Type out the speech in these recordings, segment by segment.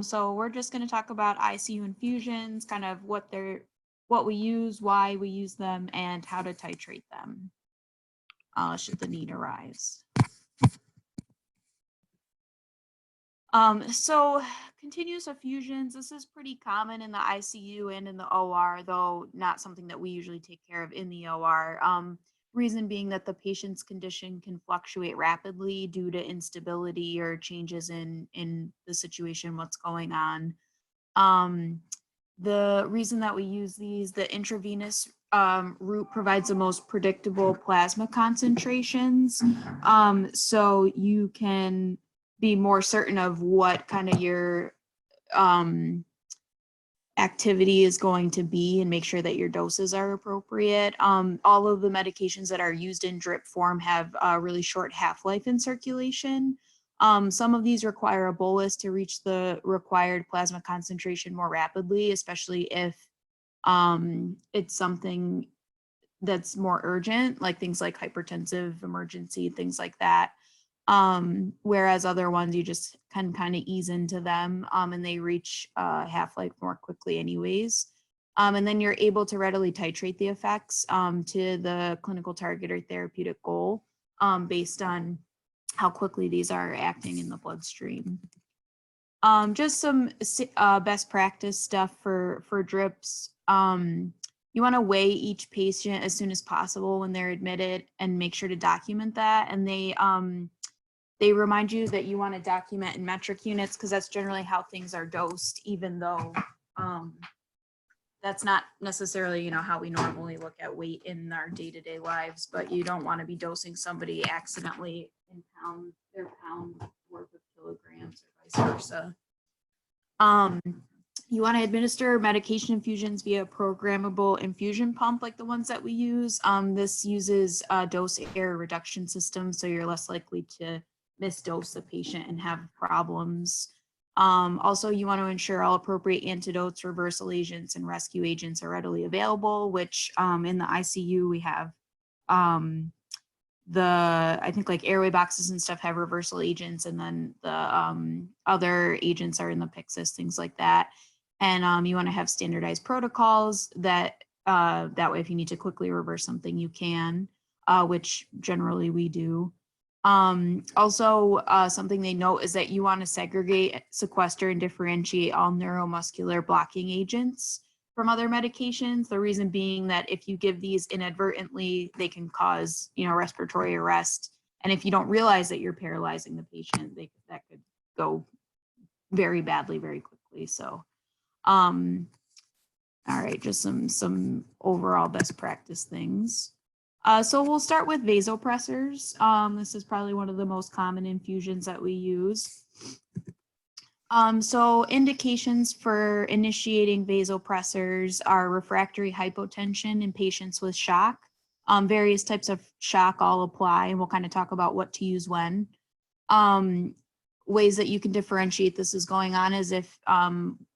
So we're just going to talk about ICU infusions, kind of what we use, why we use them, and how to titrate them should the need arise. So continuous effusions, this is pretty common in the ICU and in the OR, though not something that we usually take care of in the OR. Reason being that the patient's condition can fluctuate rapidly due to instability or changes in the situation, what's going on. The reason that we use these, the intravenous route provides the most predictable plasma concentrations. So you can be more certain of what kind of your activity is going to be and make sure that your doses are appropriate. All of the medications that are used in drip form have a really short half-life in circulation. Some of these require a bolus to reach the required plasma concentration more rapidly, especially if it's something that's more urgent, like things like hypertensive emergency, things like that. Whereas other ones you just can kind of ease into them and they reach half-life more quickly anyways. And then you're able to readily titrate the effects to the clinical target or therapeutic goal based on how quickly these are acting in the bloodstream. Just some best practice stuff for drips. You want to weigh each patient as soon as possible when they're admitted and make sure to document that. And they remind you that you want to document in metric units because that's generally how things are dosed, even though that's not necessarily, how we normally look at weight in our day-to-day lives, but you don't want to be dosing somebody accidentally in their pound worth of kilograms or vice versa. You want to administer medication infusions via a programmable infusion pump like the ones that we use. This uses a dose error reduction system, so you're less likely to misdose the patient and have problems. Also, you want to ensure all appropriate antidotes, reversal agents, and rescue agents are readily available, which in the ICU we have I think like airway boxes and stuff have reversal agents, and then the other agents are in the Pyxis, things like that. And you want to have standardized protocols that way if you need to quickly reverse something, you can, which generally we do. Also, something they note is that you want to segregate, sequester, and differentiate all neuromuscular blocking agents from other medications. The reason being that if you give these inadvertently, they can cause, respiratory arrest. And if you don't realize that you're paralyzing the patient, that could go very badly, very quickly. So, all right, just some overall best practice things. So we'll start with vasopressors. This is probably one of the most common infusions that we use. So indications for initiating vasopressors are refractory hypotension in patients with shock. Various types of shock all apply, and we'll kind of talk about what to use when. Ways that you can differentiate this is going on is if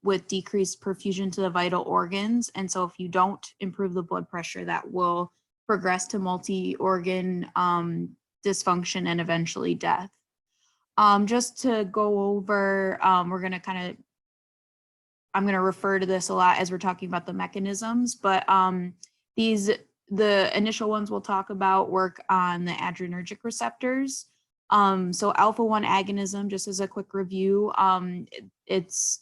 with decreased perfusion to the vital organs. And so if you don't improve the blood pressure, that will progress to multi-organ dysfunction and eventually death. Just to go over, I'm going to refer to this a lot as we're talking about the mechanisms, but the initial ones we'll talk about work on the adrenergic receptors. So alpha-1 agonism, just as a quick review, it's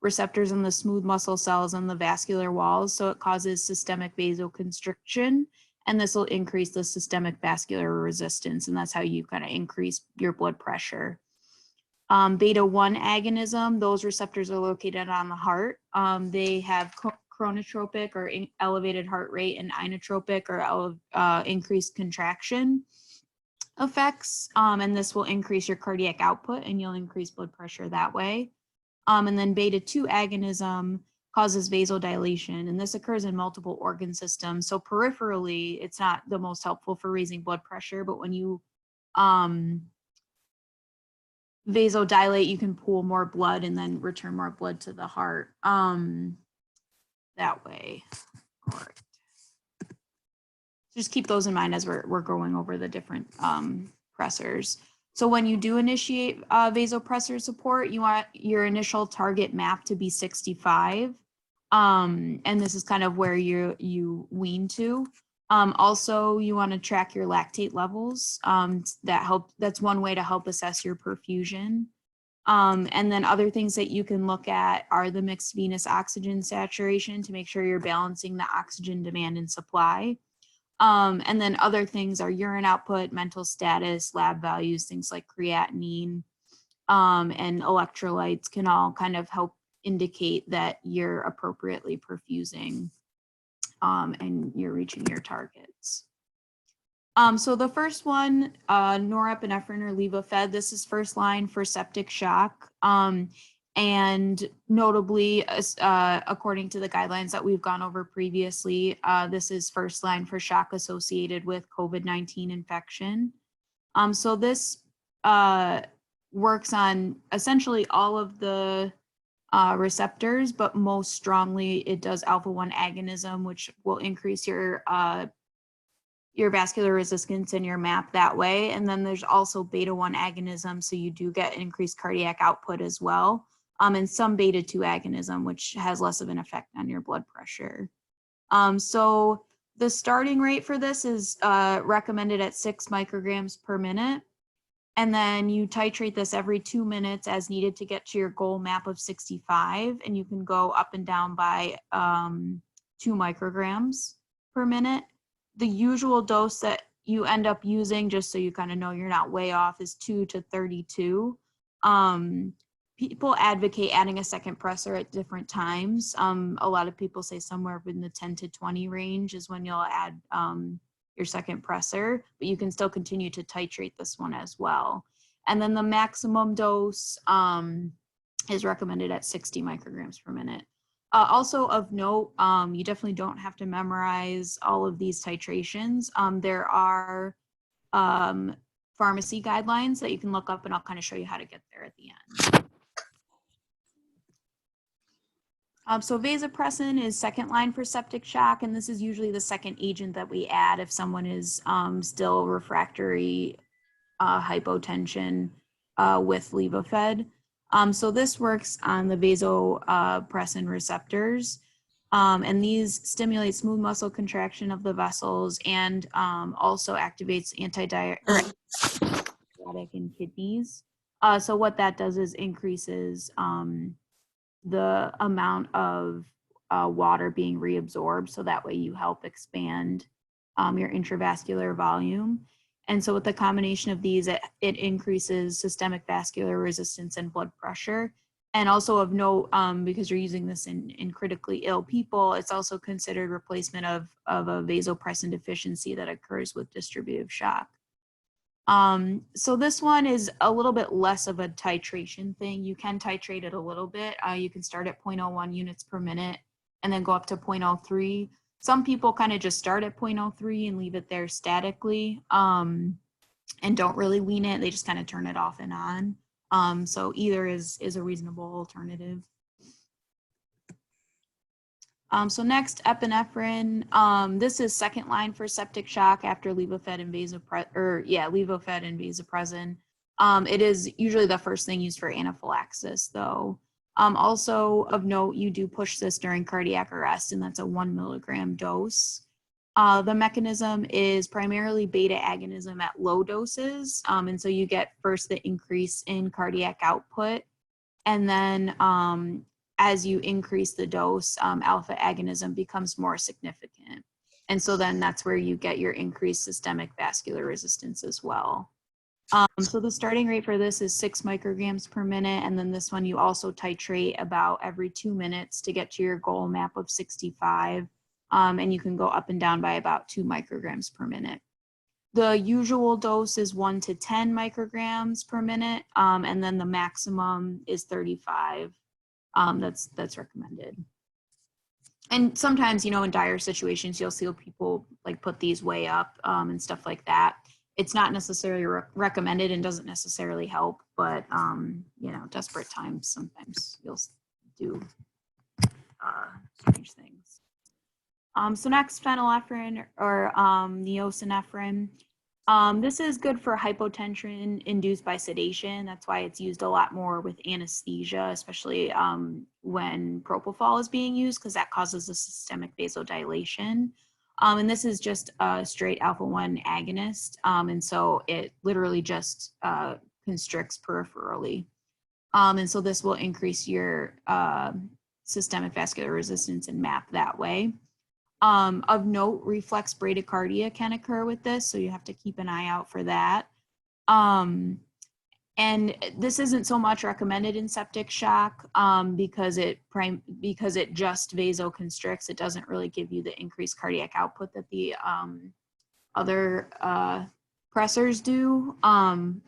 receptors in the smooth muscle cells and the vascular walls. So it causes systemic vasoconstriction, and this will increase the systemic vascular resistance. And that's how you kind of increase your blood pressure. Beta-1 agonism, those receptors are located on the heart. They have chronotropic or elevated heart rate and inotropic or increased contraction effects. And this will increase your cardiac output and you'll increase blood pressure that way. And then beta-2 agonism causes vasodilation, and this occurs in multiple organ systems. So peripherally, it's not the most helpful for raising blood pressure, but when you vasodilate, you can pool more blood and then return more blood to the heart that way. All right. Just keep those in mind as we're going over the different pressors. So when you do initiate vasopressor support, you want your initial target MAP to be 65. And this is kind of where you wean to. Also, you want to track your lactate levels. That's one way to help assess your perfusion. And then other things that you can look at are the mixed venous oxygen saturation to make sure you're balancing the oxygen demand and supply. And then other things are urine output, mental status, lab values, things like creatinine, and electrolytes can all kind of help indicate that you're appropriately perfusing, and you're reaching your targets. So the first one, norepinephrine or Levophed, this is first line for septic shock. And notably, according to the guidelines that we've gone over previously, this is first line for shock associated with COVID-19 infection. So this works on essentially all of the receptors, but most strongly it does alpha-1 agonism, which will increase your vascular resistance in your MAP that way. And then there's also beta-1 agonism, so you do get increased cardiac output as well. And some beta-2 agonism, which has less of an effect on your blood pressure. So the starting rate for this is recommended at 6 micrograms per minute. And then you titrate this every 2 minutes as needed to get to your goal MAP of 65. And you can go up and down by 2 micrograms per minute. The usual dose that you end up using, just so you kind of know you're not way off, is 2 to 32. People advocate adding a second pressor at different times. A lot of people say somewhere in the 10 to 20 range is when you'll add your second pressor, but you can still continue to titrate this one as well. And then the maximum dose is recommended at 60 micrograms per minute. Also of note, you definitely don't have to memorize all of these titrations. There are pharmacy guidelines that you can look up, and I'll kind of show you how to get there at the end. So vasopressin is second line for septic shock, and this is usually the second agent that we add if someone is still refractory hypotension with Levophed. So this works on the vasopressin receptors, and these stimulate smooth muscle contraction of the vessels and also activates antidiuretic in kidneys. So what that does is increases the amount of water being reabsorbed, so that way you help expand your intravascular volume. And so with the combination of these, it increases systemic vascular resistance and blood pressure. And also of note, because you're using this in critically ill people, it's also considered replacement of a vasopressin deficiency that occurs with distributive shock. So this one is a little bit less of a titration thing. You can titrate it a little bit. You can start at 0.01 units per minute and then go up to 0.03. Some people kind of just start at 0.03 and leave it there statically, and don't really wean it. They just kind of turn it off and on. So either is a reasonable alternative. So next, epinephrine. This is second line for septic shock after Levophed and vasopressin. It is usually the first thing used for anaphylaxis, though. Also of note, you do push this during cardiac arrest, and that's a 1 milligram dose. The mechanism is primarily beta agonism at low doses, and so you get first the increase in cardiac output, and then as you increase the dose, alpha agonism becomes more significant. And so then that's where you get your increased systemic vascular resistance as well. So the starting rate for this is 6 micrograms per minute. And then this one you also titrate about every 2 minutes to get to your goal MAP of 65. And you can go up and down by about 2 micrograms per minute. The usual dose is 1 to 10 micrograms per minute. And then the maximum is 35. That's recommended. And sometimes, in dire situations, you'll see people like put these way up and stuff like that. It's not necessarily recommended and doesn't necessarily help, but desperate times, sometimes you'll do strange things. So next, phenylephrine or neosynephrine. This is good for hypotension induced by sedation. That's why it's used a lot more with anesthesia, especially when propofol is being used, because that causes a systemic vasodilation. And this is just a straight alpha-1 agonist. And so it literally just constricts peripherally. And so this will increase your systemic vascular resistance and MAP that way. Of note, reflex bradycardia can occur with this, so you have to keep an eye out for that. And this isn't so much recommended in septic shock because it just vasoconstricts. It doesn't really give you the increased cardiac output that the other pressors do,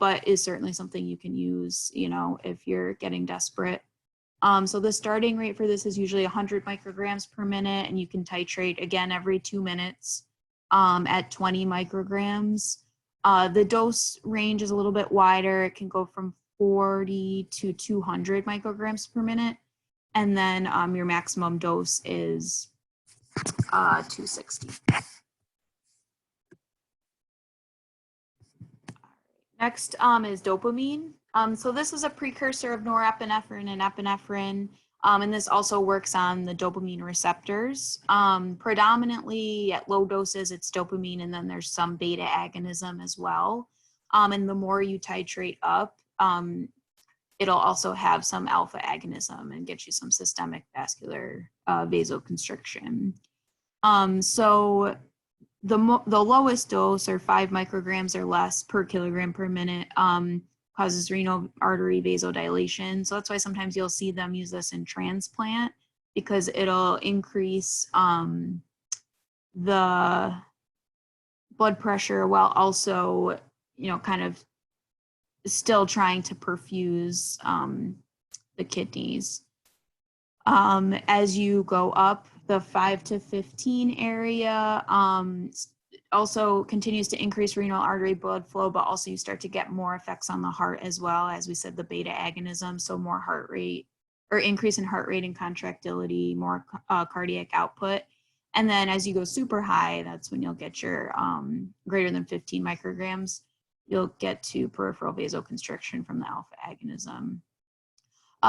but is certainly something you can use, you know, if you're getting desperate. So the starting rate for this is usually 100 micrograms per minute, and you can titrate again every 2 minutes at 20 micrograms. The dose range is a little bit wider. It can go from 40 to 200 micrograms per minute. And then your maximum dose is 260. Next is dopamine. So this is a precursor of norepinephrine and epinephrine, and this also works on the dopamine receptors. Predominantly at low doses, it's dopamine, and then there's some beta agonism as well. And the more you titrate up, it'll also have some alpha agonism and get you some systemic vascular vasoconstriction. So the lowest dose, or 5 micrograms or less per kilogram per minute, causes renal artery vasodilation. So that's why sometimes you'll see them use this in transplant, because it'll increase the blood pressure while also, you know, kind of still trying to perfuse the kidneys. As you go up, the 5 to 15 area also continues to increase renal artery blood flow, but also you start to get more effects on the heart as well. As we said, the beta agonism, so more heart rate, or increase in heart rate and contractility, more cardiac output. And then as you go super high, that's when you'll get your greater than 15 micrograms, you'll get to peripheral vasoconstriction from the alpha agonism.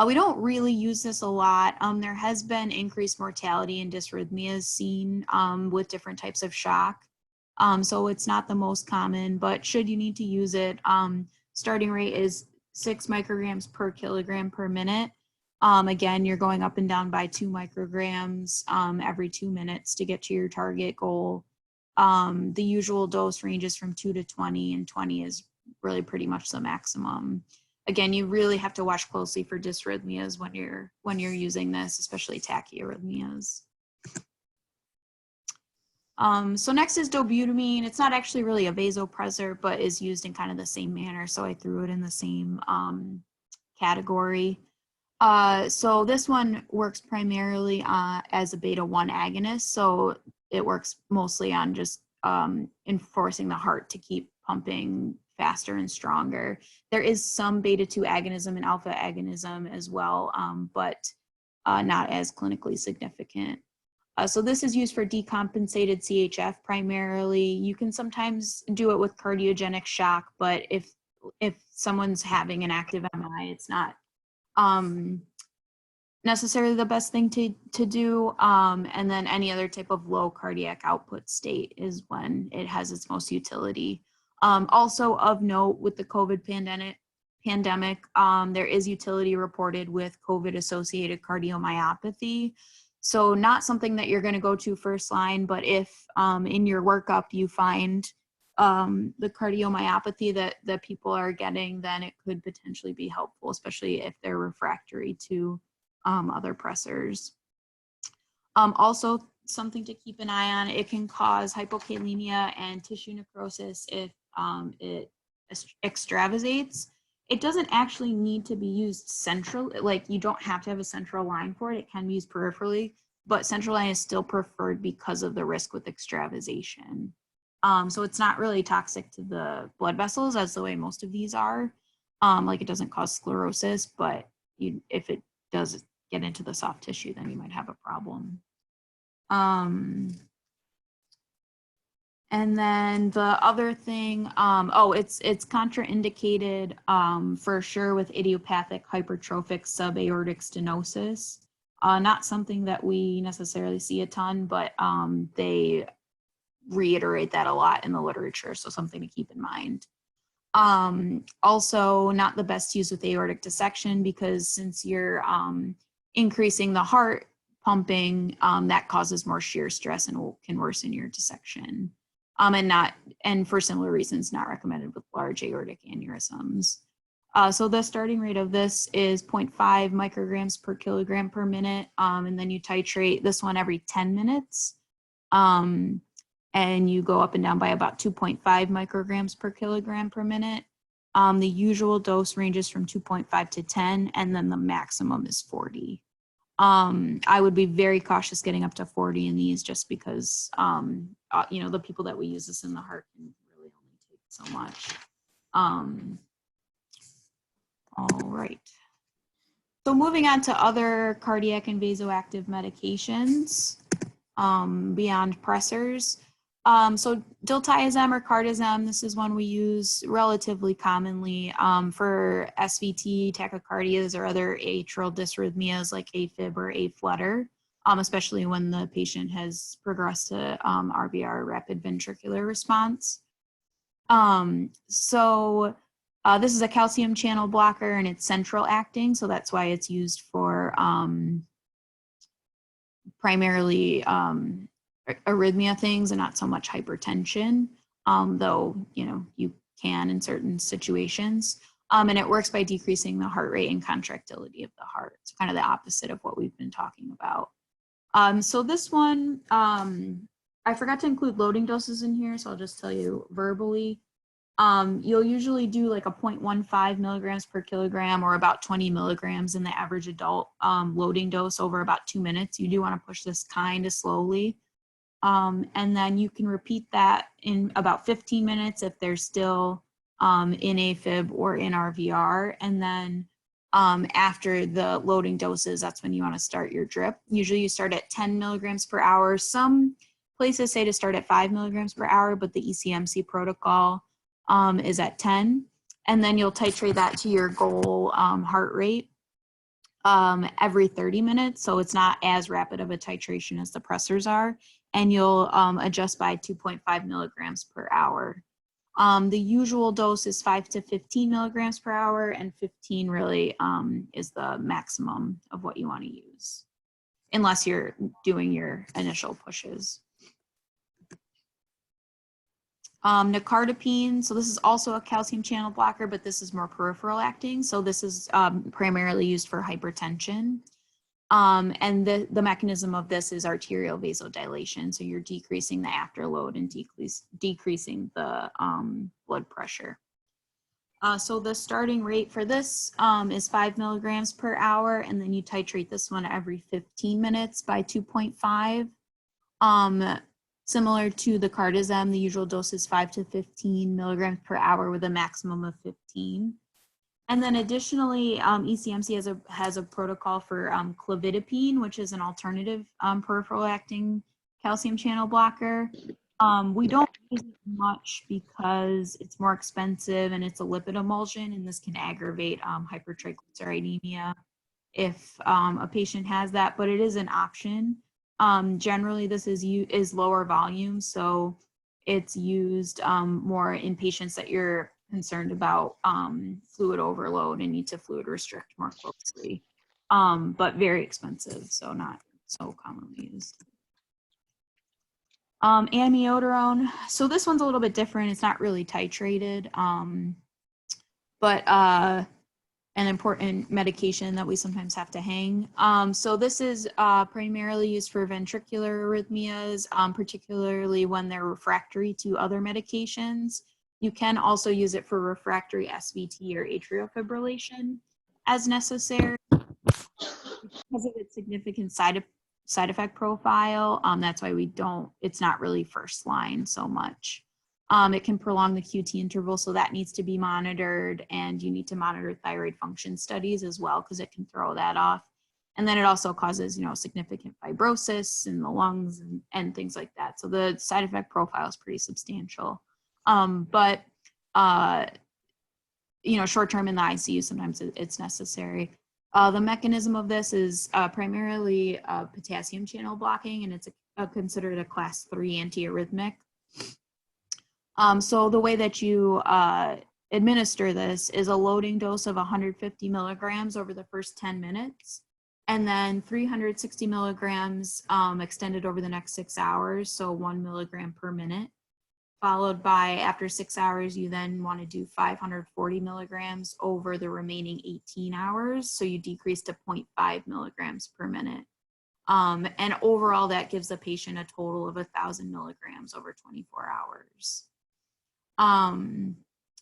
We don't really use this a lot. There has been increased mortality and dysrhythmias seen with different types of shock. So it's not the most common, but should you need to use it, starting rate is 6 micrograms per kilogram per minute. Again, you're going up and down by 2 micrograms every 2 minutes to get to your target goal. The usual dose ranges from 2 to 20, and 20 is really pretty much the maximum. Again, you really have to watch closely for dysrhythmias when you're using this, especially tachyarrhythmias. So next is dobutamine. It's not actually really a vasopressor, but is used in kind of the same manner, so I threw it in the same category. So this one works primarily as a beta-1 agonist, so it works mostly on just enforcing the heart to keep pumping faster and stronger. There is some beta-2 agonism and alpha agonism as well, but not as clinically significant. So this is used for decompensated CHF primarily. You can sometimes do it with cardiogenic shock, but if someone's having an active MI, it's not necessarily the best thing to do. And then any other type of low cardiac output state is when it has its most utility. Also of note, with the COVID pandemic, there is utility reported with COVID-associated cardiomyopathy. So not something that you're going to go to first line, but if in your workup you find the cardiomyopathy that people are getting, then it could potentially be helpful, especially if they're refractory to other pressors. Also, something to keep an eye on, it can cause hypokalemia and tissue necrosis if it extravasates. It doesn't actually need to be used central, like you don't have to have a central line for it. It can be used peripherally, but central line is still preferred because of the risk with extravasation. So it's not really toxic to the blood vessels as the way most of these are. Like it doesn't cause sclerosis, but if it does get into the soft tissue, then you might have a problem. And then the other thing, it's contraindicated for sure with idiopathic hypertrophic subaortic stenosis. Not something that we necessarily see a ton, but they reiterate that a lot in the literature, so something to keep in mind. Also not the best use with aortic dissection, because since you're increasing the heart pumping, that causes more shear stress and can worsen your dissection. And for similar reasons, not recommended with large aortic aneurysms. So the starting rate of this is 0.5 micrograms per kilogram per minute, and then you titrate this one every 10 minutes. And you go up and down by about 2.5 micrograms per kilogram per minute. The usual dose ranges from 2.5 to 10, and then the maximum is 40. I would be very cautious getting up to 40 in these, just because, the people that we use this in the heart can really only take so much. All right. So moving on to other cardiac and vasoactive medications beyond pressors. So Diltiazem or Cardizem, this is one we use relatively commonly for SVT, tachycardias, or other atrial dysrhythmias like AFib or AFlutter, especially when the patient has progressed to RVR, rapid ventricular response. This is a calcium channel blocker, and it's central acting, so that's why it's used for primarily arrhythmia things and not so much hypertension, though you can in certain situations. And it works by decreasing the heart rate and contractility of the heart. It's kind of the opposite of what we've been talking about. So this one, I forgot to include loading doses in here, so I'll just tell you verbally. You'll usually do like a 0.15 milligrams per kilogram, or about 20 milligrams in the average adult loading dose over about 2 minutes. You do want to push this kind of slowly. And then you can repeat that in about 15 minutes if they're still in AFib or in RVR. And then after the loading doses, that's when you want to start your drip. Usually you start at 10 milligrams per hour. Some places say to start at 5 milligrams per hour, but the ECMC protocol is at 10. And then you'll titrate that to your goal heart rate every 30 minutes. So it's not as rapid of a titration as the pressors are. And you'll adjust by 2.5 milligrams per hour. The usual dose is 5 to 15 milligrams per hour, and 15 really is the maximum of what you want to use, unless you're doing your initial pushes. Nicardipine, so this is also a calcium channel blocker, but this is more peripheral acting. So this is primarily used for hypertension. And the mechanism of this is arterial vasodilation. So you're decreasing the afterload and decreasing the blood pressure. So the starting rate for this is 5 milligrams per hour, and then you titrate this one every 15 minutes by 2.5. Similar to the Cardizem, the usual dose is 5 to 15 milligrams per hour with a maximum of 15. And then additionally, ECMC has a protocol for clovidipine, which is an alternative peripheral acting calcium channel blocker. We don't use it much because it's more expensive and it's a lipid emulsion, and this can aggravate hypertriglyceridemia if a patient has that, but it is an option. Generally, this is lower volume, so it's used more in patients that you're concerned about fluid overload and need to fluid restrict more closely, but very expensive, so not so commonly used. Amiodarone, so this one's a little bit different. It's not really titrated, but an important medication that we sometimes have to hang. So this is primarily used for ventricular arrhythmias, particularly when they're refractory to other medications. You can also use it for refractory SVT or atrial fibrillation as necessary. Because of its significant side effect profile, that's why it's not really first line so much. It can prolong the QT interval, so that needs to be monitored, and you need to monitor thyroid function studies as well, because it can throw that off. And then it also causes, significant fibrosis in the lungs and things like that. So the side effect profile is pretty substantial. But short-term in the ICU, sometimes it's necessary. The mechanism of this is primarily potassium channel blocking, and it's considered a class 3 antiarrhythmic. So the way that you administer this is a loading dose of 150 milligrams over the first 10 minutes, and then 360 milligrams extended over the next 6 hours, so 1 milligram per minute. Followed by, after 6 hours, you then want to do 540 milligrams over the remaining 18 hours. So you decrease to 0.5 milligrams per minute. And overall, that gives the patient a total of 1,000 milligrams over 24 hours. And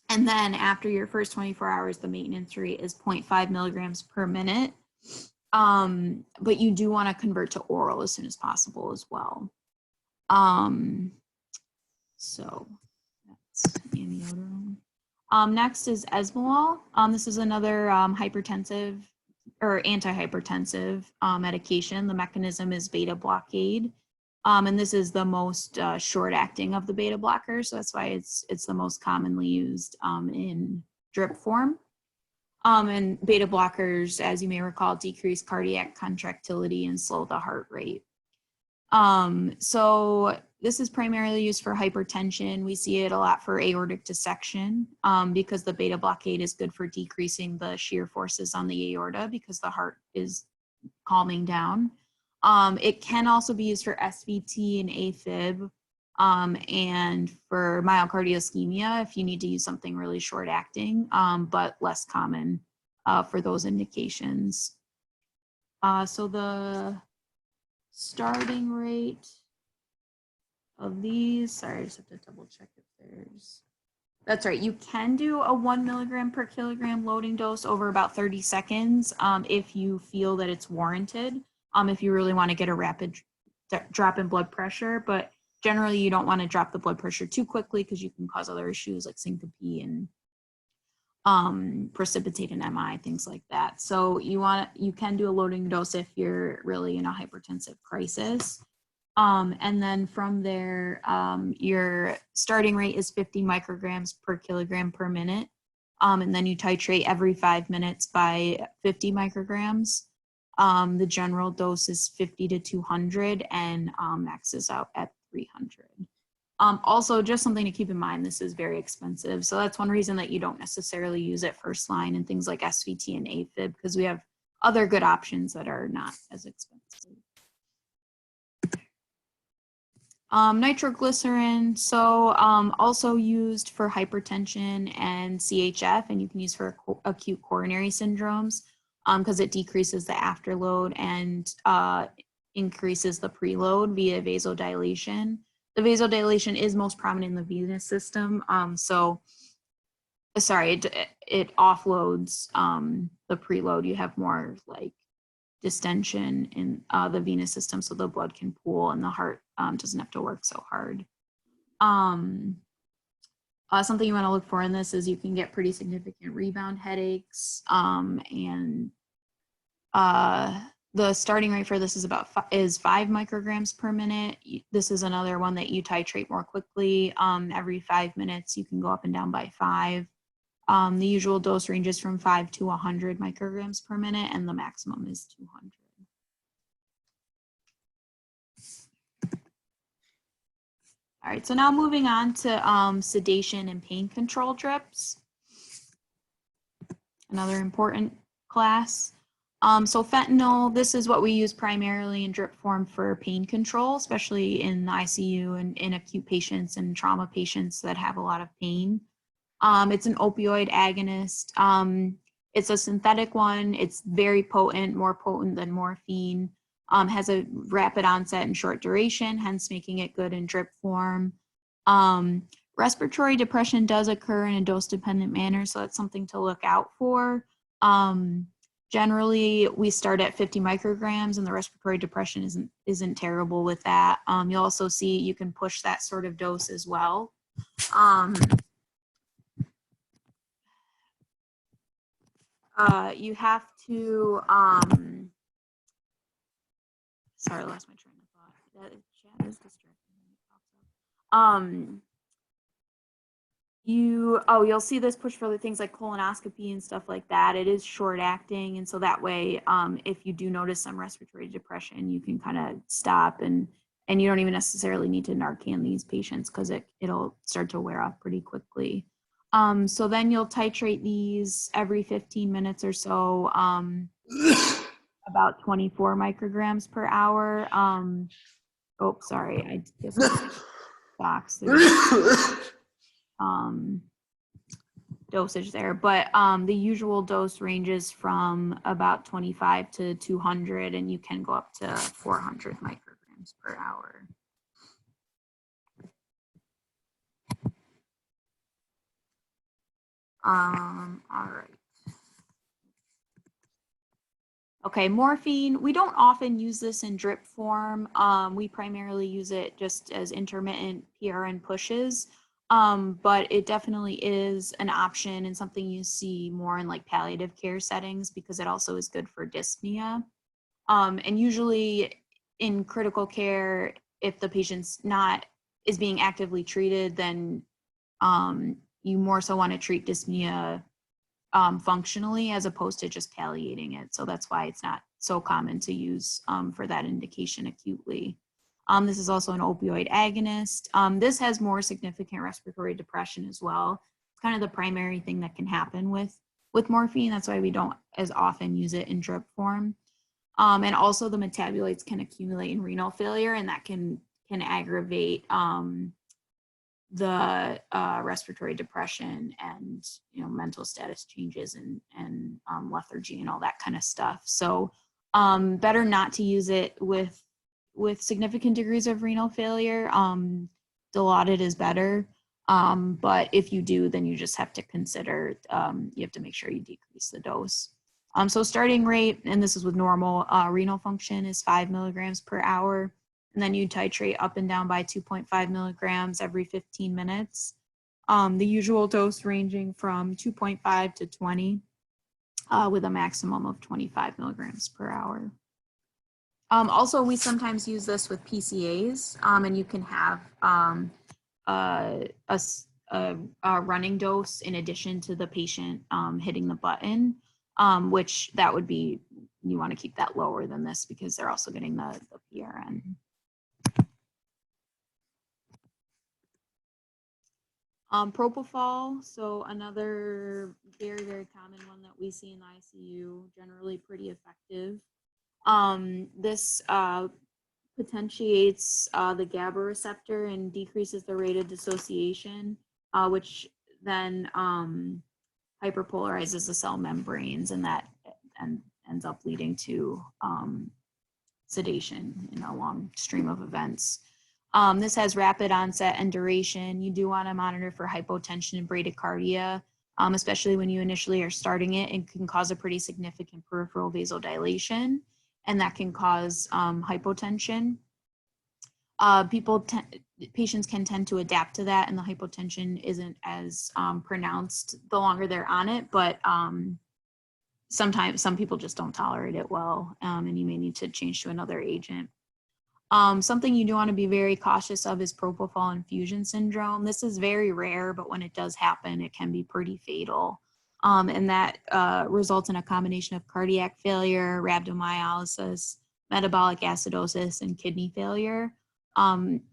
then after your first 24 hours, the maintenance rate is 0.5 milligrams per minute. But you do want to convert to oral as soon as possible as well. So that's amiodarone. Next is Esmolol. This is another hypertensive or antihypertensive medication. The mechanism is beta blockade. And this is the most short acting of the beta blockers. So that's why it's the most commonly used in drip form. And beta blockers, as you may recall, decrease cardiac contractility and slow the heart rate. So this is primarily used for hypertension. We see it a lot for aortic dissection because the beta blockade is good for decreasing the shear forces on the aorta because the heart is calming down. It can also be used for SVT and AFib and for myocardial ischemia if you need to use something really short acting, but less common for those indications. So the starting rate of these, sorry, I just have to double check if there's, that's right, you can do a 1 milligram per kilogram loading dose over about 30 seconds if you feel that it's warranted, if you really want to get a rapid drop in blood pressure, but generally you don't want to drop the blood pressure too quickly because you can cause other issues like syncope and precipitate an MI, things like that. So you can do a loading dose if you're really in a hypertensive crisis. And then from there, your starting rate is 50 micrograms per kilogram per minute. And then you titrate every 5 minutes by 50 micrograms. The general dose is 50 to 200 and maxes out at 300. Also, just something to keep in mind, this is very expensive. So that's one reason that you don't necessarily use it first line in things like SVT and AFib, because we have other good options that are not as expensive. Nitroglycerin, so also used for hypertension and CHF, and you can use for acute coronary syndromes because it decreases the afterload and increases the preload via vasodilation. The vasodilation is most prominent in the venous system, it offloads the preload. You have more like distension in the venous system so the blood can pool and the heart doesn't have to work so hard. Something you want to look for in this is you can get pretty significant rebound headaches, and the starting rate for this is 5 micrograms per minute. This is another one that you titrate more quickly. Every 5 minutes you can go up and down by 5. The usual dose ranges from 5 to 100 micrograms per minute, and the maximum is 200. All right, so now moving on to sedation and pain control drips. Another important class. So fentanyl, this is what we use primarily in drip form for pain control, especially in the ICU and in acute patients and trauma patients that have a lot of pain. It's an opioid agonist. It's a synthetic one. It's very potent, more potent than morphine. Has a rapid onset and short duration, hence making it good in drip form. Respiratory depression does occur in a dose-dependent manner, so that's something to look out for. Generally, we start at 50 micrograms, and the respiratory depression isn't terrible with that. You'll also see you can push that sort of dose as well. You have to Sorry, I lost my train of thought. That chat is distracting when it pops up. You'll see this push for things like colonoscopy and stuff like that. It is short acting, and so that way, if you do notice some respiratory depression, you can kind of stop, and you don't even necessarily need to Narcan these patients because it'll start to wear off pretty quickly. So then you'll titrate these every 15 minutes or so, about 24 micrograms per hour. Oh, sorry, I just box. Dosage there, but the usual dose ranges from about 25 to 200, and you can go up to 400 micrograms per hour. All right. Okay, morphine, we don't often use this in drip form. We primarily use it just as intermittent PRN pushes. But it definitely is an option and something you see more in like palliative care settings because it also is good for dyspnea. And usually in critical care, if the patient's is being actively treated, then you more so want to treat dyspnea functionally as opposed to just palliating it. So that's why it's not so common to use for that indication acutely. This is also an opioid agonist. This has more significant respiratory depression as well. It's kind of the primary thing that can happen with morphine. That's why we don't as often use it in drip form. And also the metabolites can accumulate in renal failure, and that can aggravate the respiratory depression and mental status changes and lethargy and all that kind of stuff. So better not to use it with significant degrees of renal failure. Dilaudid is better, but if you do, then you just have to consider, you have to make sure you decrease the dose. So starting rate, and this is with normal renal function, is 5 milligrams per hour. And then you titrate up and down by 2.5 milligrams every 15 minutes. The usual dose ranging from 2.5 to 20 with a maximum of 25 milligrams per hour. Also, we sometimes use this with PCAs, and you can have a running dose in addition to the patient hitting the button, which that would be, you want to keep that lower than this because they're also getting the PRN. Propofol, so another very, very common one that we see in the ICU, generally pretty effective. This potentiates the GABA receptor and decreases the rate of dissociation, which then hyperpolarizes the cell membranes, and that ends up leading to sedation in a long stream of events. This has rapid onset and duration. You do want to monitor for hypotension and bradycardia, especially when you initially are starting it. It can cause a pretty significant peripheral vasodilation, and that can cause hypotension. Patients can tend to adapt to that, and the hypotension isn't as pronounced the longer they're on it, but sometimes some people just don't tolerate it well, and you may need to change to another agent. Something you do want to be very cautious of is propofol infusion syndrome. This is very rare, but when it does happen, it can be pretty fatal. And that results in a combination of cardiac failure, rhabdomyolysis, metabolic acidosis, and kidney failure.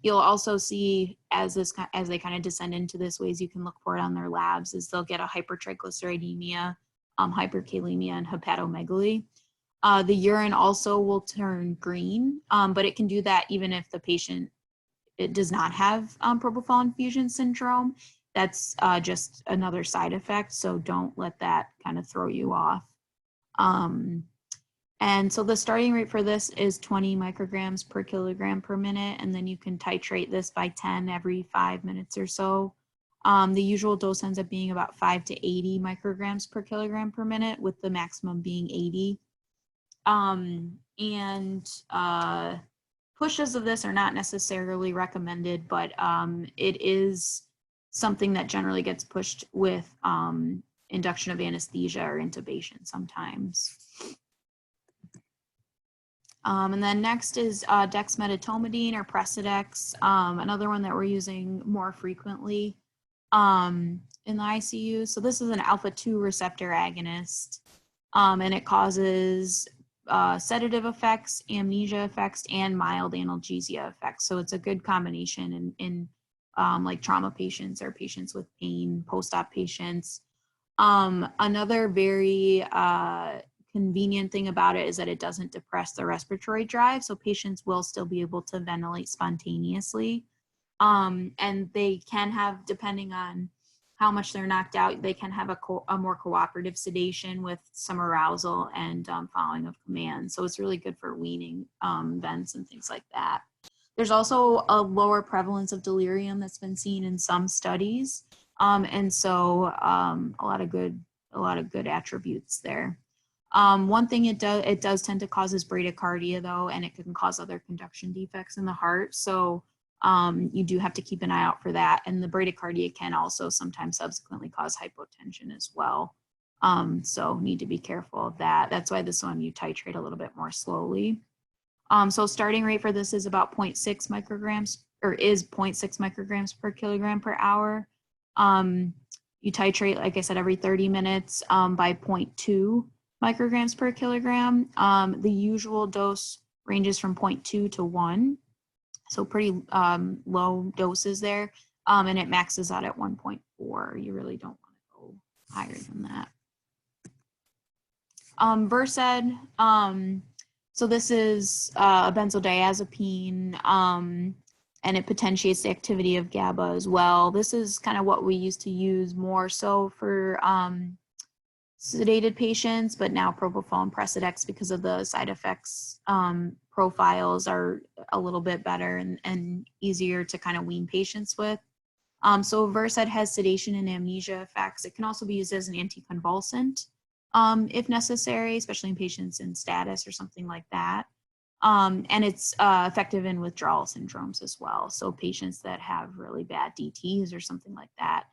You'll also see as they kind of descend into this, ways you can look for it on their labs is they'll get a hypertriglyceridemia, hyperkalemia, and hepatomegaly. The urine also will turn green, but it can do that even if the patient does not have propofol infusion syndrome. That's just another side effect, so don't let that kind of throw you off. And so the starting rate for this is 20 micrograms per kilogram per minute, and then you can titrate this by 10 every 5 minutes or so. The usual dose ends up being about 5 to 80 micrograms per kilogram per minute, with the maximum being 80. Pushes of this are not necessarily recommended, but it is something that generally gets pushed with induction of anesthesia or intubation sometimes. And then next is dexmedetomidine or Precedex, another one that we're using more frequently in the ICU. So this is an alpha-2 receptor agonist, and it causes sedative effects, amnesia effects, and mild analgesia effects. So it's a good combination in like trauma patients or patients with pain, post-op patients. Another very convenient thing about it is that it doesn't depress the respiratory drive, so patients will still be able to ventilate spontaneously. And they can have, depending on how much they're knocked out, they can have a more cooperative sedation with some arousal and following of commands. So it's really good for weaning vents and things like that. There's also a lower prevalence of delirium that's been seen in some studies. And so a lot of good attributes there. One thing it does tend to cause is bradycardia though, and it can cause other conduction defects in the heart. So you do have to keep an eye out for that. And the bradycardia can also sometimes subsequently cause hypotension as well. So need to be careful of that. That's why this one you titrate a little bit more slowly. So starting rate for this is about 0.6 micrograms, or is 0.6 micrograms per kilogram per hour. You titrate, like I said, every 30 minutes by 0.2 micrograms per kilogram. The usual dose ranges from 0.2 to 1. So pretty low doses there. And it maxes out at 1.4. You really don't want to go higher than that. Versed, so this is a benzodiazepine, and it potentiates the activity of GABA as well. This is kind of what we used to use more so for sedated patients, but now Propofol and Precedex, because of the side effects profiles, are a little bit better and easier to kind of wean patients with. So Versed has sedation and amnesia effects. It can also be used as an anticonvulsant if necessary, especially in patients in status or something like that. And it's effective in withdrawal syndromes as well. So patients that have really bad DTs or something like that,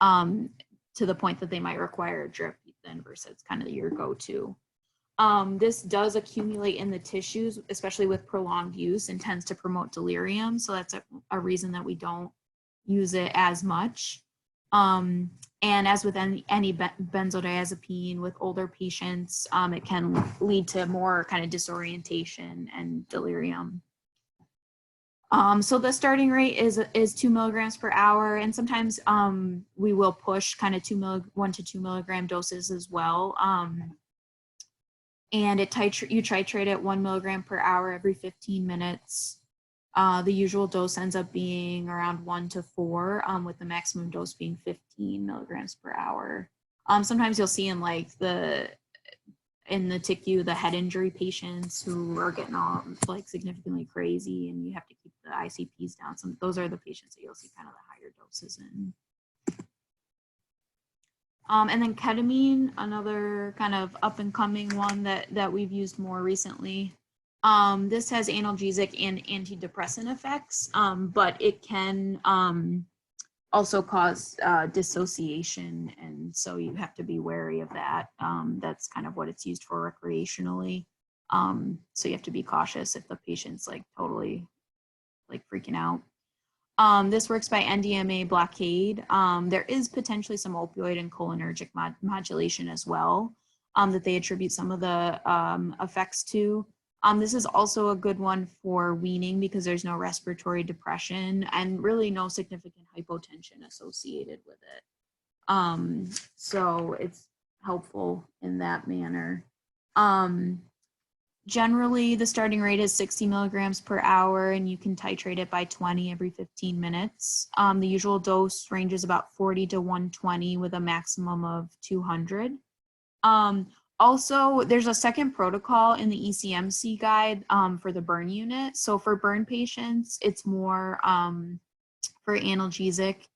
to the point that they might require a drip, then Versed kind of your go-to. This does accumulate in the tissues, especially with prolonged use, and tends to promote delirium. So that's a reason that we don't use it as much. And as with any benzodiazepine with older patients, it can lead to more kind of disorientation and delirium. So the starting rate is 2 milligrams per hour, and sometimes we will push kind of 1 to 2 milligram doses as well. And you titrate at 1 milligram per hour every 15 minutes. The usual dose ends up being around 1 to 4, with the maximum dose being 15 milligrams per hour. Sometimes you'll see in in the TICU, the head injury patients who are getting all like significantly crazy, and you have to keep the ICPs down. Those are the patients that you'll see kind of the higher doses in. And then ketamine, another kind of up and coming one that we've used more recently. This has analgesic and antidepressant effects, but it can also cause dissociation, and so you have to be wary of that. That's kind of what it's used for recreationally. So you have to be cautious if the patient's like totally like freaking out. This works by NDMA blockade. There is potentially some opioid and cholinergic modulation as well, that they attribute some of the effects to. This is also a good one for weaning because there's no respiratory depression and really no significant hypotension associated with it. So it's helpful in that manner. Generally, the starting rate is 60 milligrams per hour, and you can titrate it by 20 every 15 minutes. The usual dose ranges about 40 to 120 with a maximum of 200. Also, there's a second protocol in the ECMC guide for the burn unit. So for burn patients, it's more for analgesic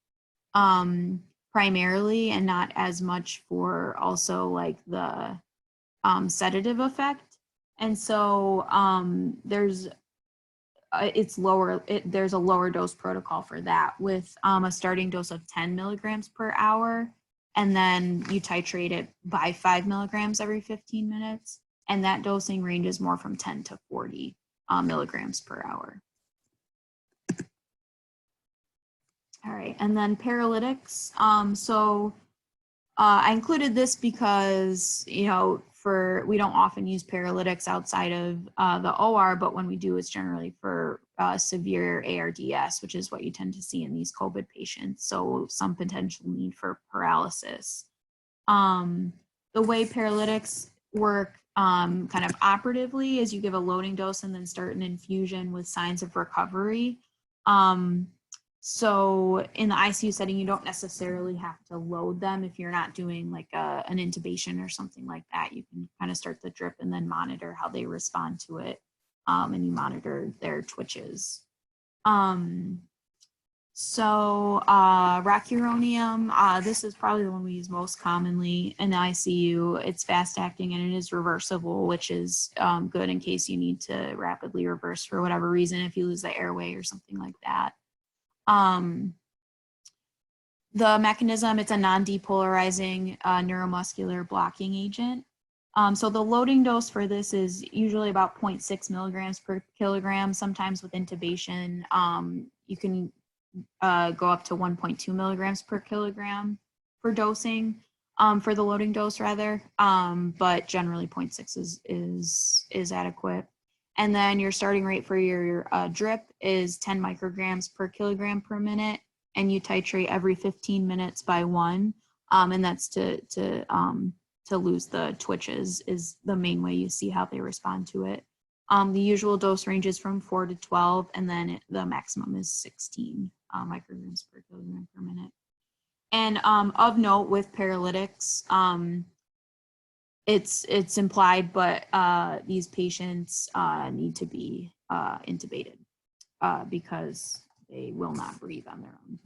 primarily, and not as much for also like the sedative effect. And so there's a lower dose protocol for that with a starting dose of 10 milligrams per hour. And then you titrate it by 5 milligrams every 15 minutes. and that dosing ranges more from 10 to 40 milligrams per hour. All right, and then paralytics. I included this because, you know, we don't often use paralytics outside of the OR, but when we do, it's generally for severe ARDS, which is what you tend to see in these COVID patients. So some potential need for paralysis. The way paralytics work kind of operatively is you give a loading dose and then start an infusion with signs of recovery. So in the ICU setting, you don't necessarily have to load them if you're not doing like an intubation or something like that. You can kind of start the drip and then monitor how they respond to it, and you monitor their twitches. Rocuronium, this is probably the one we use most commonly in the ICU. It's fast acting and it is reversible, which is good in case you need to rapidly reverse for whatever reason, if you lose the airway or something like that. The mechanism, it's a non-depolarizing neuromuscular blocking agent. So the loading dose for this is usually about 0.6 milligrams per kilogram. Sometimes with intubation, you can go up to 1.2 milligrams per kilogram for dosing, for the loading dose rather, but generally 0.6 is adequate. And then your starting rate for your drip is 10 micrograms per kilogram per minute, and you titrate every 15 minutes by 1, and that's to lose the twitches is the main way you see how they respond to it. The usual dose ranges from 4 to 12, and then the maximum is 16 micrograms per kilogram per minute. And of note with paralytics, it's implied, but these patients need to be intubated because they will not breathe on their own.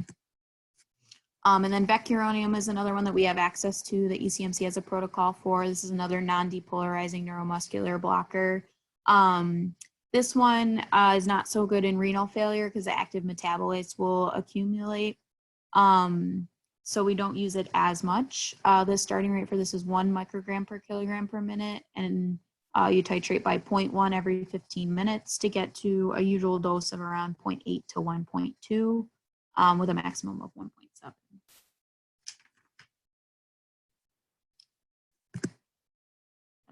And then Vecuronium is another one that we have access to that ECMC has a protocol for. This is another non-depolarizing neuromuscular blocker. This one is not so good in renal failure because the active metabolites will accumulate. So we don't use it as much. The starting rate for this is 1 microgram per kilogram per minute, and you titrate by 0.1 every 15 minutes to get to a usual dose of around 0.8 to 1.2 with a maximum of 1.7.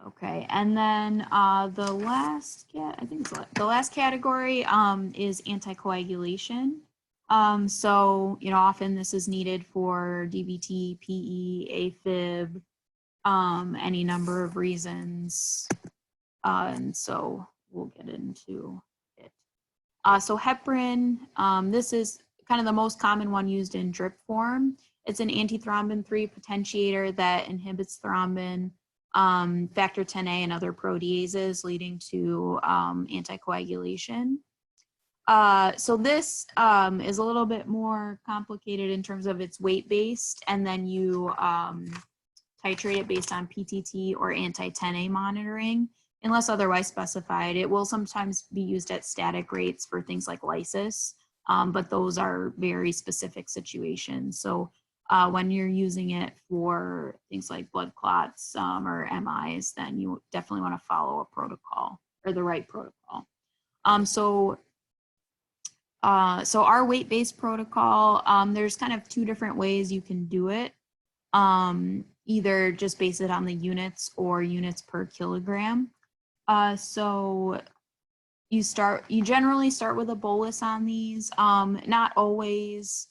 Okay, and then the last category is anticoagulation. So, you know, often this is needed for DVT, PE, AFib, any number of reasons. And so we'll get into it. So heparin, this is kind of the most common one used in drip form. It's an antithrombin 3 potentiator that inhibits thrombin, factor 10A and other proteases, leading to anticoagulation. So this is a little bit more complicated in terms of its weight-based, and then you titrate it based on PTT or anti-10A monitoring, unless otherwise specified. It will sometimes be used at static rates for things like lysis, but those are very specific situations. So when you're using it for things like blood clots or MIs, then you definitely want to follow a protocol or the right protocol. So our weight-based protocol, there's kind of 2 different ways you can do it. Either just base it on the units or units per kilogram. So you generally start with a bolus on these, not always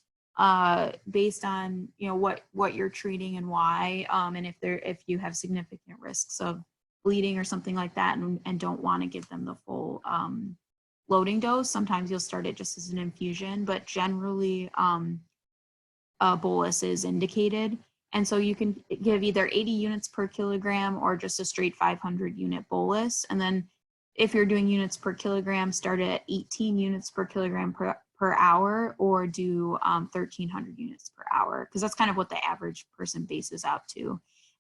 based on, you know, what you're treating and why, and if you have significant risks of bleeding or something like that and don't want to give them the full loading dose. Sometimes you'll start it just as an infusion, but generally a bolus is indicated. And so you can give either 80 units per kilogram or just a straight 500 unit bolus. And then if you're doing units per kilogram, start at 18 units per kilogram per hour, or do 1,300 units per hour, because that's kind of what the average person bases out to.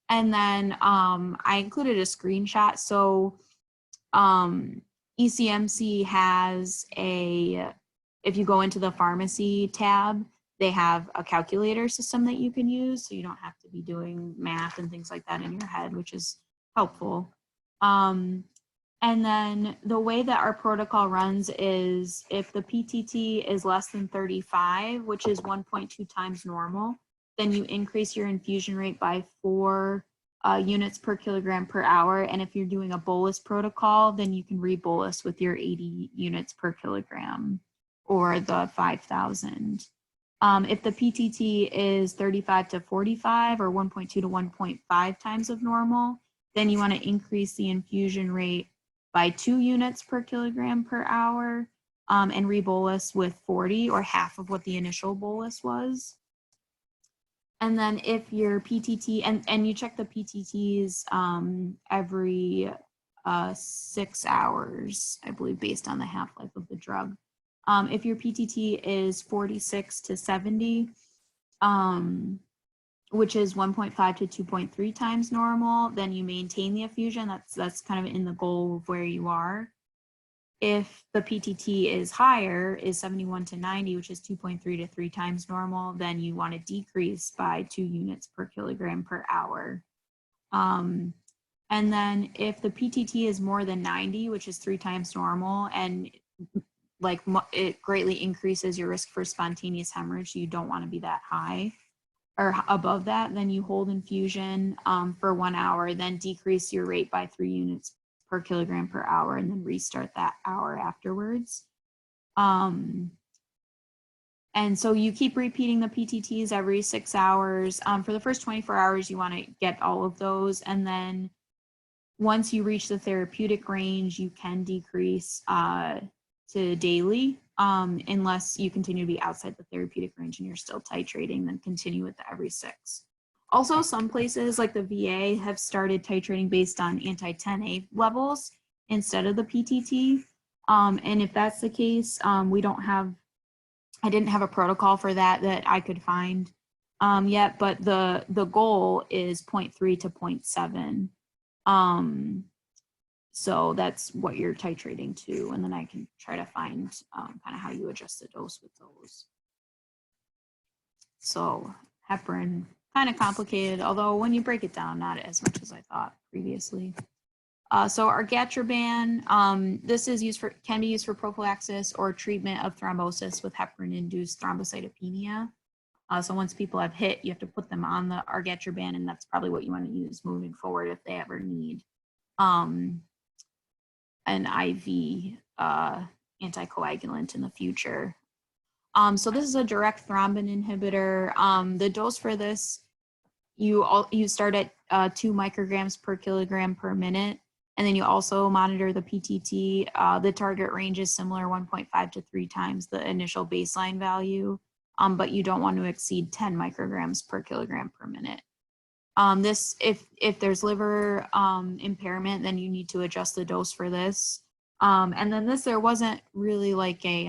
And then I included a screenshot. So ECMC has if you go into the pharmacy tab, they have a calculator system that you can use, so you don't have to be doing math and things like that in your head, which is helpful. And then the way that our protocol runs is if the PTT is less than 35, which is 1.2 times normal, then you increase your infusion rate by 4 units per kilogram per hour. And if you're doing a bolus protocol, then you can rebolus with your 80 units per kilogram or the 5,000. If the PTT is 35 to 45 or 1.2 to 1.5 times of normal, then you want to increase the infusion rate by 2 units per kilogram per hour and rebolus with 40 or half of what the initial bolus was. And then if your PTT, and you check the PTTs every 6 hours, I believe, based on the half-life of the drug. If your PTT is 46 to 70, which is 1.5 to 2.3 times normal, then you maintain the infusion. That's kind of in the goal of where you are. If the PTT is higher, is 71 to 90, which is 2.3 to 3 times normal, then you want to decrease by 2 units per kilogram per hour. And then if the PTT is more than 90, which is 3 times normal, and like it greatly increases your risk for spontaneous hemorrhage, so you don't want to be that high or above that, then you hold infusion for 1 hour, then decrease your rate by 3 units per kilogram per hour, and then restart that hour afterwards. And so you keep repeating the PTTs every 6 hours. For the first 24 hours, you want to get all of those. And then once you reach the therapeutic range, you can decrease to daily, unless you continue to be outside the therapeutic range and you're still titrating, then continue with the every 6. Also, some places like the VA have started titrating based on anti-10A levels instead of the PTT. And if that's the case, I didn't have a protocol for that I could find yet, but the goal is 0.3 to 0.7. So that's what you're titrating to, and then I can try to find kind of how you adjust the dose with those. So heparin, kind of complicated, although when you break it down, not as much as I thought previously. So Argatroban, this is can be used for prophylaxis or treatment of thrombosis with heparin-induced thrombocytopenia. So once people have hit, you have to put them on the Argatroban, and that's probably what you want to use moving forward if they ever need an IV anticoagulant in the future. So this is a direct thrombin inhibitor. The dose for this, you start at 2 micrograms per kilogram per minute, and then you also monitor the PTT. The target range is similar, 1.5 to 3 times the initial baseline value, but you don't want to exceed 10 micrograms per kilogram per minute. If there's liver impairment, then you need to adjust the dose for this. And then there wasn't really like a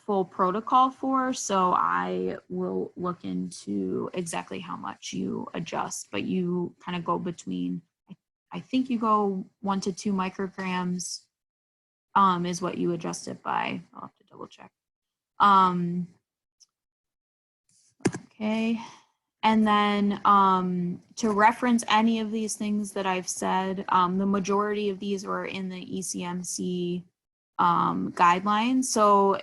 full protocol for, so I will look into exactly how much you adjust, but you kind of go between, I think you go 1 to 2 micrograms is what you adjust it by. I'll have to double check. Okay. And then to reference any of these things that I've said, the majority of these were in the ECMC guidelines. So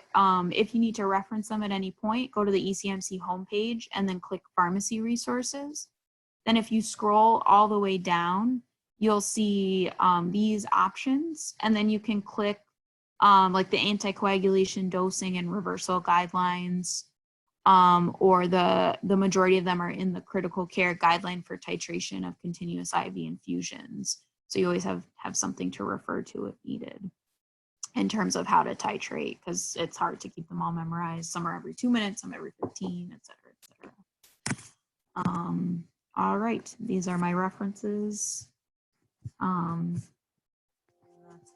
if you need to reference them at any point, go to the ECMC homepage and then click pharmacy resources. Then if you scroll all the way down, you'll see these options, and then you can click like the anticoagulation dosing and reversal guidelines, or the majority of them are in the critical care guideline for titration of continuous IV infusions. So you always have something to refer to if needed in terms of how to titrate, because it's hard to keep them all memorized. Some are every 2 minutes, some every 15, et cetera, et cetera. All right, these are my references. That's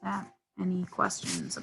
that. Any questions?